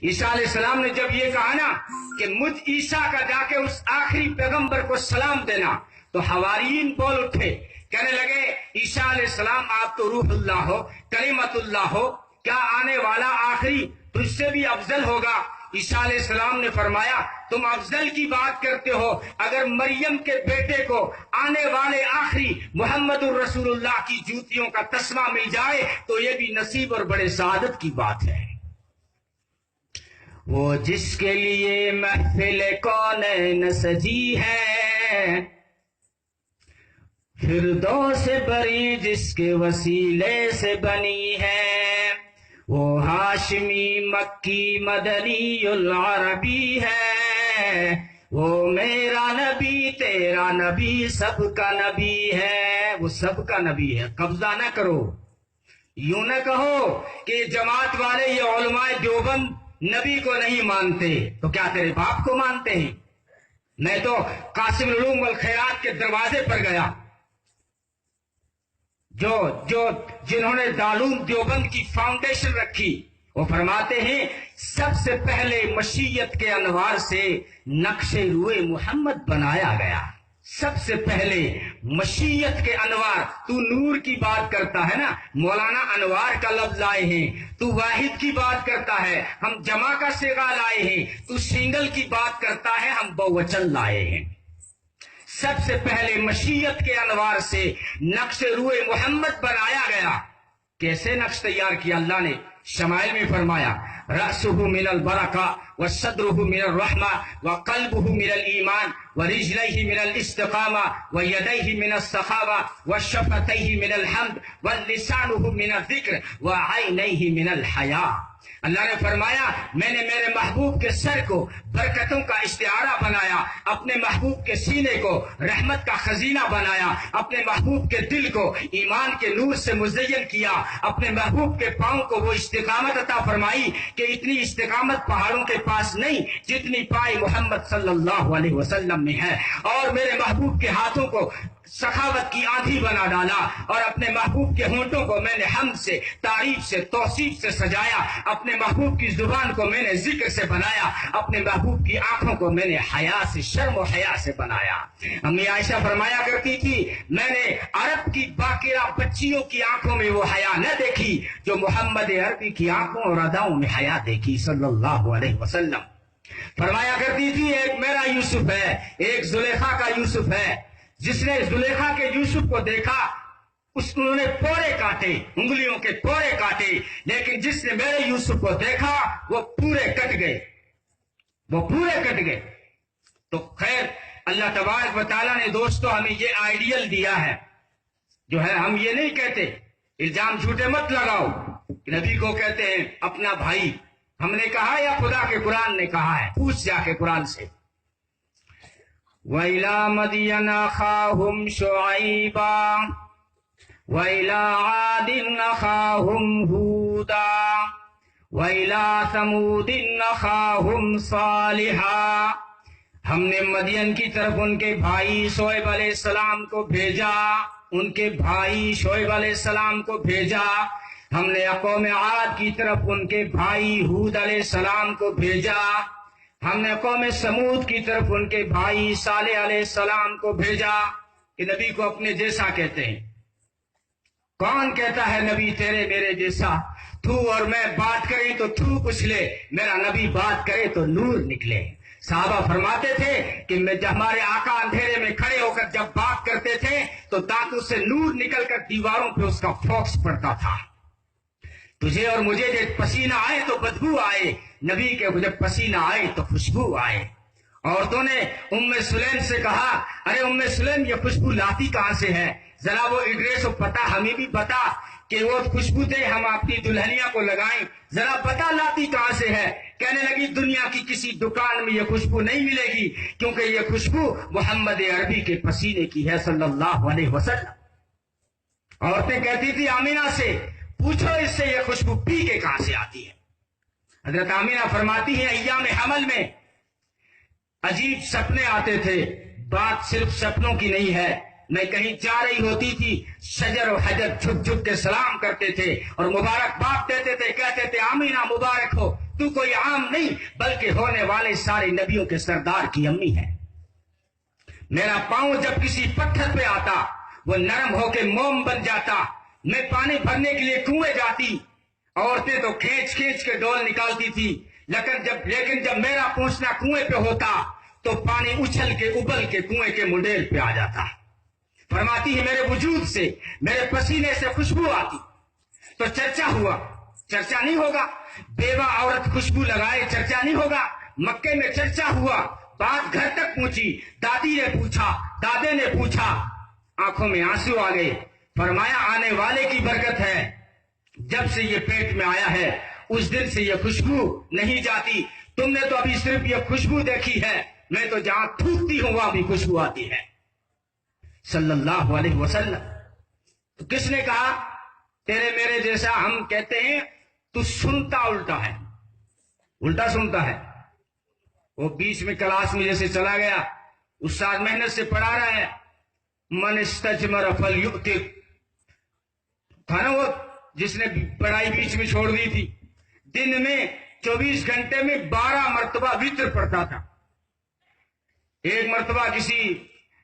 عیسیٰ علیہ السلام نے جب یہ کہا نا کہ مجھ عیسیٰ کا جا کے اس آخری پیغمبر کو سلام دینا، تو حواریین بول اٹھے، کہنے لگے عیسیٰ علیہ السلام آپ تو روح اللہ ہو، کلمت اللہ ہو، کیا آنے والا آخری تجھ سے بھی افضل ہوگا؟ عیسیٰ علیہ السلام نے فرمایا تم افضل کی بات کرتے ہو، اگر مریم کے بیٹے کو آنے والے آخری محمد الرسول اللہ کی جوتیوں کا تسمہ مل جائے تو یہ بھی نصیب اور بڑے سعادت کی بات ہے۔ وہ جس کے لیے محفل کونین سجی ہے، فردوس بری جس کے وسیلے سے بنی ہے، وہ ہاشمی مکی مدنی العربی ہے، وہ میرا نبی تیرا نبی سب کا نبی ہے۔ وہ سب کا نبی ہے، قبضہ نہ کرو، یوں نہ کہو کہ جماعت والے یہ علماء دیوبند نبی کو نہیں مانتے، تو کیا تیرے باپ کو مانتے ہیں؟ میں تو قاسم العلوم والخیرات کے دروازے پر گیا، جنہوں نے دارالعلوم دیوبند کی فاؤنڈیشن رکھی، وہ فرماتے ہیں سب سے پہلے مشیت کے انوار سے نقش روئے محمد بنایا گیا۔ سب سے پہلے مشیت کے انوار، تو نور کی بات کرتا ہے نا، مولانا انوار کا لفظ لائے ہیں، تو واحد کی بات کرتا ہے، ہم جمع کا صیغہ لائے ہیں، تو سنگل کی بات کرتا ہے، ہم بہوچن لائے ہیں۔ سب سے پہلے مشیت کے انوار سے نقش روئے محمد بنایا گیا۔ کیسے نقش تیار کیا؟ اللہ نے شمائل میں فرمایا رأسہ من البرکہ وصدرہ من الرحمہ وقلبہ من الایمان ورجلیہ من الاستقامہ ویدیہ من السخاوہ وشفتیہ من الحمد ولسانہ من الذکر وعینیہ من الحیاء۔ اللہ نے فرمایا میں نے میرے محبوب کے سر کو برکتوں کا استعارہ بنایا، اپنے محبوب کے سینے کو رحمت کا خزینہ بنایا، اپنے محبوب کے دل کو ایمان کے نور سے مزین کیا، اپنے محبوب کے پاؤں کو وہ استقامت عطا فرمائی کہ اتنی استقامت پہاڑوں کے پاس نہیں جتنی پائی محمد صلی اللہ علیہ وسلم میں ہے، اور میرے محبوب کے ہاتھوں کو سخاوت کی آندھی بنا ڈالا، اور اپنے محبوب کے ہونٹوں کو میں نے حمد سے، تعریف سے، توصیف سے سجایا، اپنے محبوب کی زبان کو میں نے ذکر سے بنایا، اپنے محبوب کی آنکھوں کو میں نے حیا سے، شرم و حیا سے بنایا۔ امی عائشہ فرمایا کرتی تھی میں نے عرب کی باقیرہ بچیوں کی آنکھوں میں وہ حیا نہ دیکھی جو محمد عربی کی آنکھوں اور اداؤں میں حیا دیکھی صلی اللہ علیہ وسلم۔ فرمایا کرتی تھی ایک میرا یوسف ہے، ایک زلیخا کا یوسف ہے، جس نے زلیخا کے یوسف کو دیکھا انہوں نے پورے کاٹے، انگلیوں کے پورے کاٹے، لیکن جس نے میرے یوسف کو دیکھا وہ پورے کٹ گئے، وہ پورے کٹ گئے۔ تو خیر اللہ تبارک و تعالیٰ نے دوستو ہمیں یہ آئیڈیل دیا ہے، جو ہے ہم یہ نہیں کہتے، الزام جھوٹے مت لگاؤ، نبی کو کہتے ہیں اپنا بھائی، ہم نے کہا یا خدا کے قرآن نے کہا ہے؟ پوچھ جا کے قرآن سے۔ وَإِلَىٰ مَدْيَنَ أَخَاهُمْ شُعَيْبًا وَإِلَىٰ عَادٍ أَخَاهُمْ هُودًا وَإِلَىٰ ثَمُودٍ أَخَاهُمْ صَالِحًا۔ ہم نے مدین کی طرف ان کے بھائی شعیب علیہ السلام کو بھیجا، ان کے بھائی شعیب علیہ السلام کو بھیجا۔ ہم نے قوم عاد کی طرف ان کے بھائی ہود علیہ السلام کو بھیجا۔ ہم نے قوم سمود کی طرف ان کے بھائی صالح علیہ السلام کو بھیجا۔ کہ نبی کو اپنے جیسا کہتے ہیں۔ کون کہتا ہے نبی تیرے میرے جیسا؟ تو اور میں بات کریں تو تو کچھ لے، میرا نبی بات کرے تو نور نکلے۔ صحابہ فرماتے تھے کہ جب ہمارے آقا اندھیرے میں کھڑے ہو کر جب بات کرتے تھے تو دانتوں سے نور نکل کر دیواروں پہ اس کا فوکس پڑتا تھا۔ تجھے اور مجھے جب پسینہ آئے تو بدبو آئے، نبی کے جب پسینہ آئے تو خوشبو آئے۔ عورتوں نے ام سلیم سے کہا ارے ام سلیم یہ خوشبو لاتی کہاں سے ہے؟ ذرا وہ ایڈریس و پتہ ہمیں بھی بتا کہ وہ خوشبو دے ہم اپنی دلہنیا کو لگائیں، ذرا بتا لاتی کہاں سے ہے؟ کہنے لگی دنیا کی کسی دکان میں یہ خوشبو نہیں ملے گی، کیونکہ یہ خوشبو محمد عربی کے پسینے کی ہے صلی اللہ علیہ وسلم۔ عورتیں کہتی تھی آمینہ سے پوچھو اس سے یہ خوشبو پی کے کہاں سے آتی ہے؟ حضرت آمینہ فرماتی ہیں ایام حمل میں عجیب سپنے آتے تھے، بات صرف سپنوں کی نہیں ہے، میں کہیں جا رہی ہوتی تھی، شجر و حجر جھک جھک کے سلام کرتے تھے اور مبارک باد دیتے تھے، کہتے تھے آمینہ مبارک ہو، تو کوئی عام نہیں بلکہ ہونے والے سارے نبیوں کے سردار کی امی ہے۔ میرا پاؤں جب کسی پتھر پہ آتا وہ نرم ہو کے موم بن جاتا۔ میں پانی بھرنے کے لیے کنویں جاتی، عورتیں تو کھینچ کھینچ کے ڈول نکالتی تھی، لیکن جب میرا پہنچنا کنویں پہ ہوتا تو پانی اچھل کے ابل کے کنویں کے منڈیل پہ آ جاتا۔ فرماتی ہے میرے وجود سے، میرے پسینے سے خوشبو آتی۔ تو چرچا ہوا، چرچا نہیں ہوگا؟ بیوہ عورت خوشبو لگائے چرچا نہیں ہوگا؟ مکے میں چرچا ہوا، بات گھر تک پہنچی، دادی نے پوچھا، دادے نے پوچھا، آنکھوں میں آنسو آ گئے۔ فرمایا آنے والے کی برکت ہے، جب سے یہ پیٹ میں آیا ہے اس دن سے یہ خوشبو نہیں جاتی۔ تم نے تو ابھی صرف یہ خوشبو دیکھی ہے، میں تو جہاں تھوکتی ہوں وہاں بھی خوشبو آتی ہے۔ صلی اللہ علیہ وسلم۔ تو کس نے کہا تیرے میرے جیسا؟ ہم کہتے ہیں تو سنتا الٹا ہے، الٹا سنتا ہے۔ وہ بیچ میں کلاس میں جیسے چلا گیا، استاد محنت سے پڑھا رہا ہے، من استجمر فلیؤتر، تھا نا وہ جس نے پڑھائی بیچ میں چھوڑ دی تھی، دن میں 24 گھنٹے میں 12 مرتبہ وتر پڑھتا تھا۔ ایک مرتبہ کسی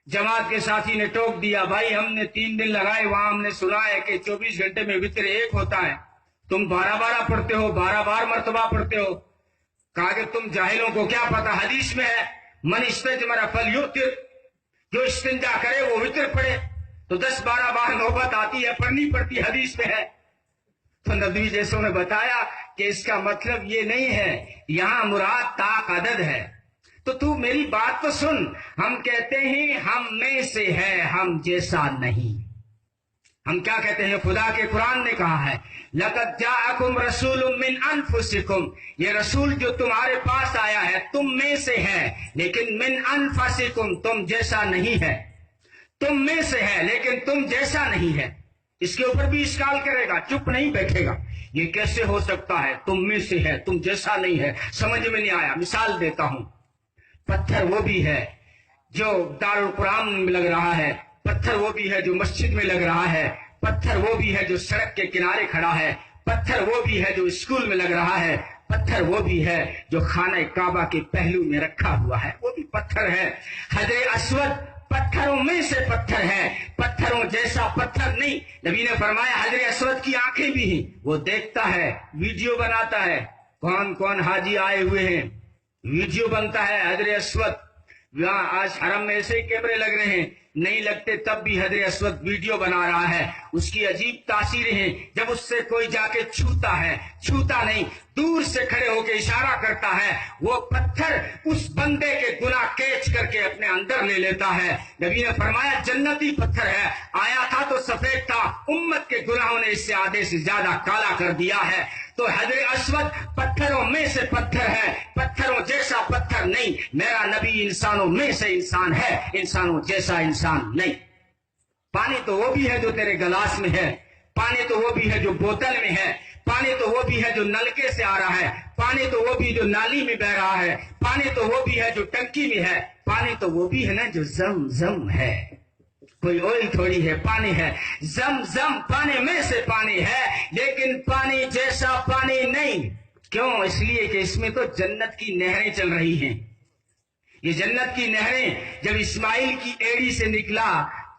جماعت کے ساتھی نے ٹوک دیا، بھائی ہم نے 3 دن لگائے، وہاں ہم نے سنا ہے کہ 24 گھنٹے میں وتر 1 ہوتا ہے، تم 12 پڑھتے ہو، 12 مرتبہ پڑھتے ہو۔ کہا کہ تم جاہلوں کو کیا پتا، حدیث میں ہے من استجمر فلیؤتر، جو استنجا کرے وہ وتر پڑھے۔ تو 10-12 بار نوبت آتی ہے، پڑھنی پڑتی، حدیث میں ہے۔ تو نبی جیسوں نے بتایا کہ اس کا مطلب یہ نہیں ہے، یہاں مراد طاق عدد ہے۔ تو میری بات تو سن، ہم کہتے ہیں ہم میں سے ہے، ہم جیسا نہیں۔ ہم کیا کہتے ہیں؟ خدا کے قرآن نے کہا ہے لَقَدْ جَاءَكُمْ رَسُولٌ مِّنْ أَنفُسِكُمْ، یہ رسول جو تمہارے پاس آیا ہے تم میں سے ہے، لیکن مِّنْ أَنفُسِكُمْ، تم جیسا نہیں ہے۔ تم میں سے ہے لیکن تم جیسا نہیں ہے۔ اس کے اوپر بھی اشکال کرے گا، چپ نہیں بیٹھے گا، یہ کیسے ہو سکتا ہے؟ تم میں سے ہے، تم جیسا نہیں ہے، سمجھ میں نہیں آیا۔ مثال دیتا ہوں، پتھر وہ بھی ہے جو دارالقرآن میں لگ رہا ہے، پتھر وہ بھی ہے جو مسجد میں لگ رہا ہے، پتھر وہ بھی ہے جو سڑک کے کنارے کھڑا ہے، پتھر وہ بھی ہے جو اسکول میں لگ رہا ہے، پتھر وہ بھی ہے جو خانہ کعبہ کے پہلو میں رکھا ہوا ہے، وہ بھی پتھر ہے۔ حجر اسود پتھروں میں سے پتھر ہے، پتھروں جیسا پتھر نہیں۔ نبی نے فرمایا حجر اسود کی آنکھیں بھی ہیں، وہ دیکھتا ہے، ویڈیو بناتا ہے۔ کون کون حاجی آئے ہوئے ہیں، ویڈیو بنتا ہے حجر اسود۔ یہاں آج حرم میں ایسے کیمرے لگ رہے ہیں، نہیں لگتے تب بھی حجر اسود ویڈیو بنا رہا ہے۔ اس کی عجیب تاثیریں ہیں، جب اس سے کوئی جا کے چھوتا ہے، چھوتا نہیں، دور سے کھڑے ہو کے اشارہ کرتا ہے، وہ پتھر اس بندے کے گناہ کیچ کر کے اپنے اندر لے لیتا ہے۔ نبی نے فرمایا جنتی پتھر ہے، آیا تھا تو سفید تھا، امت کے گناہوں نے اس سے آدھے سے زیادہ کالا کر دیا ہے۔ تو حجر اسود پتھروں میں سے پتھر ہے، پتھروں جیسا پتھر نہیں۔ میرا نبی انسانوں میں سے انسان ہے، انسانوں جیسا انسان نہیں۔ پانی تو وہ بھی ہے جو تیرے گلاس میں ہے، پانی تو وہ بھی ہے جو بوتل میں ہے، پانی تو وہ بھی ہے جو نلکے سے آ رہا ہے، پانی تو وہ بھی جو نالی میں بہ رہا ہے، پانی تو وہ بھی ہے جو ٹنکی میں ہے، پانی تو وہ بھی ہے نا جو زم زم ہے، کوئی آئل تھوڑی ہے، پانی ہے۔ زم زم پانی میں سے پانی ہے، لیکن پانی جیسا پانی نہیں۔ کیوں؟ اس لیے کہ اس میں تو جنت کی نہریں چل رہی ہیں۔ یہ جنت کی نہریں جب اسماعیل کی ایڑی سے نکلا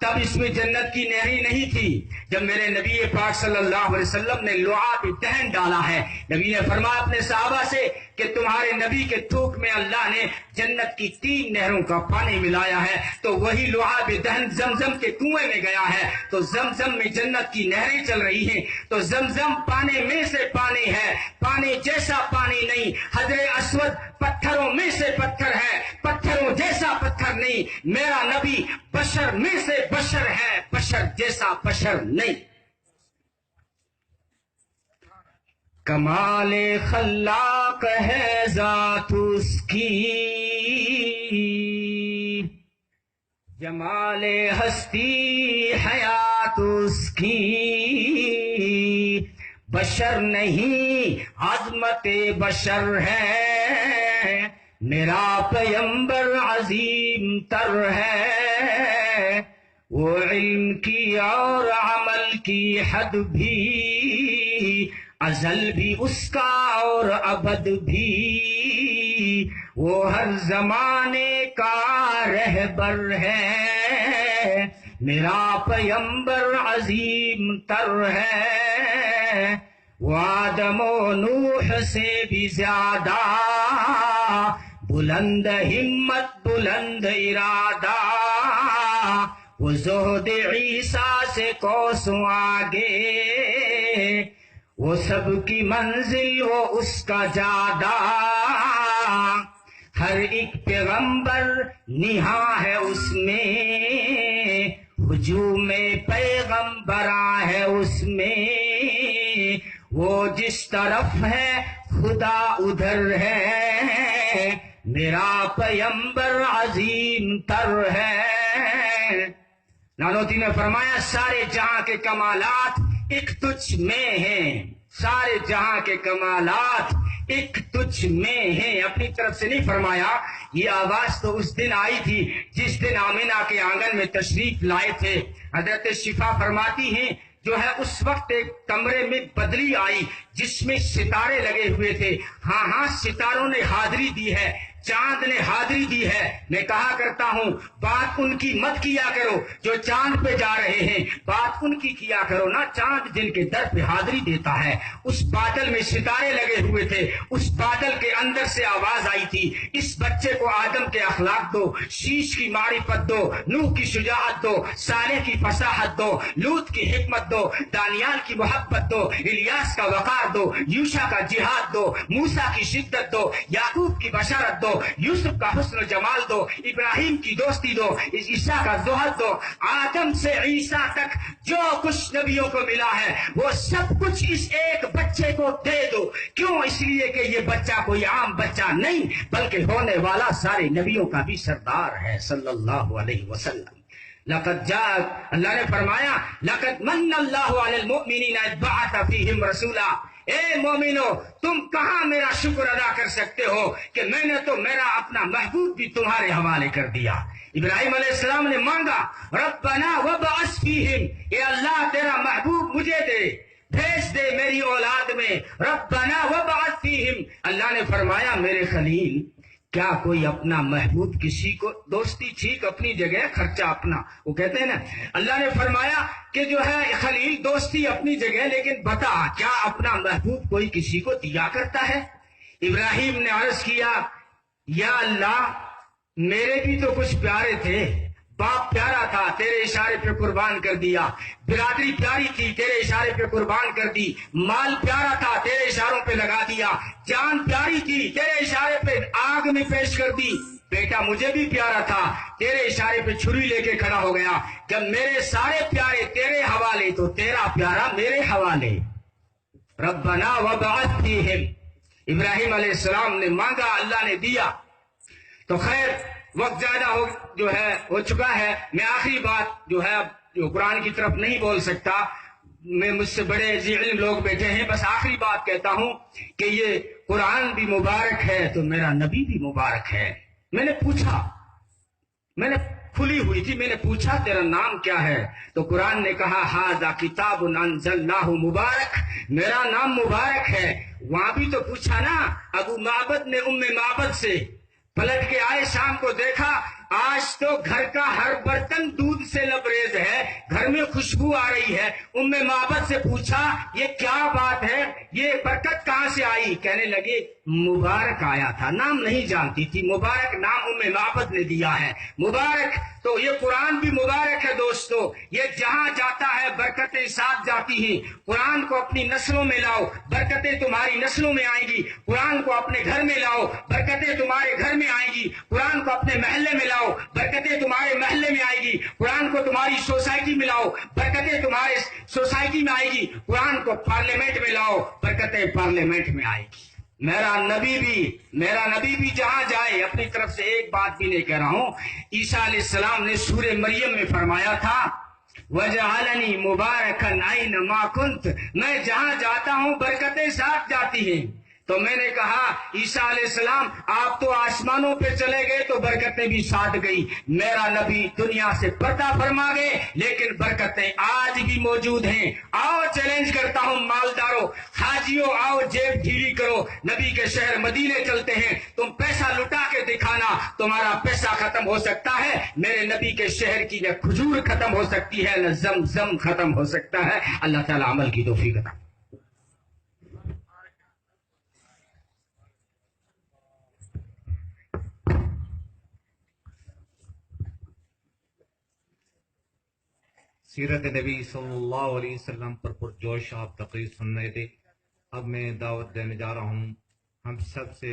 تب اس میں جنت کی نہریں نہیں تھی۔ جب میرے نبی پاک صلی اللہ علیہ وسلم نے لعاب دہن ڈالا ہے، نبی نے فرمایا اپنے صحابہ سے کہ تمہارے نبی کے تھوک میں اللہ نے جنت کی 3 نہروں کا پانی ملایا ہے، تو وہی لعاب دہن زمزم کے کنویں میں گیا ہے، تو زمزم میں جنت کی نہریں چل رہی ہیں۔ تو زمزم پانی میں سے پانی ہے، پانی جیسا پانی نہیں۔ حجر اسود پتھروں میں سے پتھر ہے، پتھروں جیسا پتھر نہیں۔ میرا نبی بشر میں سے بشر ہے، بشر جیسا بشر نہیں۔ کمال خلاق ہے ذات اس کی، جمال ہستی حیات اس کی، بشر نہیں عظمت بشر ہے، میرا پیمبر عظیم تر ہے، وہ علم کی اور عمل کی حد بھی ازل بھی اس کا اور ابد بھی، وہ ہر زمانے کا رہبر ہے، میرا پیمبر عظیم تر ہے، وہ آدم و نوح سے بھی زیادہ بلند ہمت بلند ارادہ، وہ زہد عیسیٰ سے کوسوں آگے، وہ سب کی منزل وہ اس کا جادہ، ہر ایک پیغمبر نہاں ہے اس میں، ہجوم پیغمبراں ہے اس میں، وہ جس طرف ہے خدا ادھر ہے، میرا پیمبر عظیم تر ہے۔ نانوتی نے فرمایا سارے جہاں کے کمالات ایک تجھ میں ہیں، سارے جہاں کے کمالات ایک تجھ میں ہیں، اپنی طرف سے نہیں فرمایا۔ یہ آواز تو اس دن آئی تھی جس دن آمینہ کے آنگن میں تشریف لائے تھے۔ حضرت شفا فرماتی ہیں جو ہے اس وقت ایک کمرے میں بدلی آئی جس میں ستارے لگے ہوئے تھے، ہاں ستاروں نے حاضری دی ہے، چاند نے حاضری دی ہے۔ میں کہا کرتا ہوں بات ان کی مت کیا کرو جو چاند پہ جا رہے ہیں، بات ان کی کیا کرو نا چاند جن کے در پہ حاضری دیتا ہے۔ اس بادل میں ستارے لگے ہوئے تھے، اس بادل کے اندر سے آواز آئی تھی، اس بچے کو آدم کے اخلاق دو، شیش کی معرفت دو، نوح کی شجاعت دو، صالح کی فصاحت دو، لوط کی حکمت دو، دانیال کی محبت دو، الیاس کا وقار دو، یوشع کا جہاد دو، موسیٰ کی شدت دو، یعقوب کی بشارت دو، یوسف کا حسن و جمال دو، ابراہیم کی دوستی دو، عیسیٰ کا زہد دو، آدم سے عیسیٰ تک جو کچھ نبیوں کو ملا ہے وہ سب کچھ اس ایک بچے کو دے دو۔ کیوں؟ اس لیے کہ یہ بچہ کوئی عام بچہ نہیں بلکہ ہونے والا سارے نبیوں کا بھی سردار ہے صلی اللہ علیہ وسلم۔ لقد جاء، اللہ نے فرمایا لقد من اللہ علی المؤمنین اذ بعث فیہم رسولا، اے مومنو تم کہاں میرا شکر ادا کر سکتے ہو کہ میں نے تو میرا اپنا محبوب بھی تمہارے حوالے کر دیا۔ ابراہیم علیہ السلام نے مانگا ربنا وابعث فیہم، اے اللہ تیرا محبوب مجھے دے، بھیج دے میری اولاد میں، ربنا وابعث فیہم۔ اللہ نے فرمایا میرے خلیل کیا کوئی اپنا محبوب کسی کو، دوستی ٹھیک اپنی جگہ خرچہ اپنا، وہ کہتے ہیں نا، اللہ نے فرمایا کہ جو ہے خلیل دوستی اپنی جگہ لیکن بتا کیا اپنا محبوب کوئی کسی کو دیا کرتا ہے؟ ابراہیم نے عرض کیا یا اللہ میرے بھی تو کچھ پیارے تھے، باپ پیارا تھا تیرے اشارے پہ قربان کر دیا، برادری پیاری تھی تیرے اشارے پہ قربان کر دی، مال پیارا تھا تیرے اشاروں پہ لگا دیا، جان پیاری تھی تیرے اشارے پہ آگ میں پیش کر دی، بیٹا مجھے بھی پیارا تھا تیرے اشارے پہ چھری لے کے کھڑا ہو گیا، جب میرے سارے پیارے تیرے حوالے تو تیرا پیارا میرے حوالے۔ ربنا وابعث فیہم، ابراہیم علیہ السلام نے مانگا اللہ نے دیا۔ تو خیر وقت زیادہ ہو چکا ہے، میں آخری بات جو ہے جو قرآن کی طرف نہیں بول سکتا، میں مجھ سے بڑے ذی علم لوگ بیٹھے ہیں، بس آخری بات کہتا ہوں کہ یہ قرآن بھی مبارک ہے تو میرا نبی بھی مبارک ہے۔ میں نے پوچھا، میں نے کھلی ہوئی تھی، میں نے پوچھا تیرا نام کیا ہے؟ تو قرآن نے کہا ھذا کتاب انزلناہ مبارک، میرا نام مبارک ہے۔ وہاں بھی تو پوچھا نا، ابو معبد نے ام معبد سے پلٹ کے آئے، شام کو دیکھا آج تو گھر کا ہر برتن دودھ سے لبریز ہے، گھر میں خوشبو آ رہی ہے۔ ام معبد سے پوچھا یہ کیا بات ہے، یہ برکت کہاں سے آئی؟ کہنے لگے مبارک آیا تھا، نام نہیں جانتی تھی، مبارک نام ام معبد نے دیا ہے۔ مبارک تو یہ قرآن بھی مبارک ہے دوستو، یہ جہاں جاتا ہے برکتیں ساتھ جاتی ہیں۔ قرآن کو اپنی نسلوں میں لاؤ، برکتیں تمہاری نسلوں میں آئیں گی۔ قرآن کو اپنے گھر میں لاؤ، برکتیں تمہارے گھر میں آئیں گی۔ قرآن کو اپنے محلے میں لاؤ، برکتیں تمہارے محلے میں آئے گی۔ قرآن کو تمہاری سوسائٹی میں لاؤ، برکتیں تمہارے سوسائٹی میں آئے گی۔ قرآن کو پارلیمنٹ میں لاؤ، برکتیں پارلیمنٹ میں آئے گی۔ میرا نبی بھی جہاں جائے، اپنی طرف سے ایک بات بھی نہیں کہہ رہا ہوں، عیسیٰ علیہ السلام نے سورہ مریم میں فرمایا تھا وَجَعَلَنِي مُبَارَكًا أَيْنَمَا كُنْتُ، میں جہاں جاتا ہوں برکتیں ساتھ جاتی ہیں۔ تو میں نے کہا عیسیٰ علیہ السلام آپ تو آسمانوں پہ چلے گئے تو برکتیں بھی ساتھ گئی، میرا نبی دنیا سے پردہ فرما گئے لیکن برکتیں آج بھی موجود ہیں۔ آؤ چیلنج کرتا ہوں مالداروں، حاجیوں، آؤ جیب ڈھیلی کرو، نبی کے شہر مدینے چلتے ہیں، تم پیسہ لٹا کے دکھانا، تمہارا پیسہ ختم ہو سکتا ہے، میرے نبی کے شہر کی نہ کھجور ختم ہو سکتی ہے نہ زمزم ختم ہو سکتا ہے۔ اللہ تعالیٰ عمل کی توفیق عطا۔ سیرت نبی صلی اللہ علیہ وسلم پر پرجوش آپ تقریر سن رہے تھے۔ اب میں دعوت دینے جا رہا ہوں ہم سب سے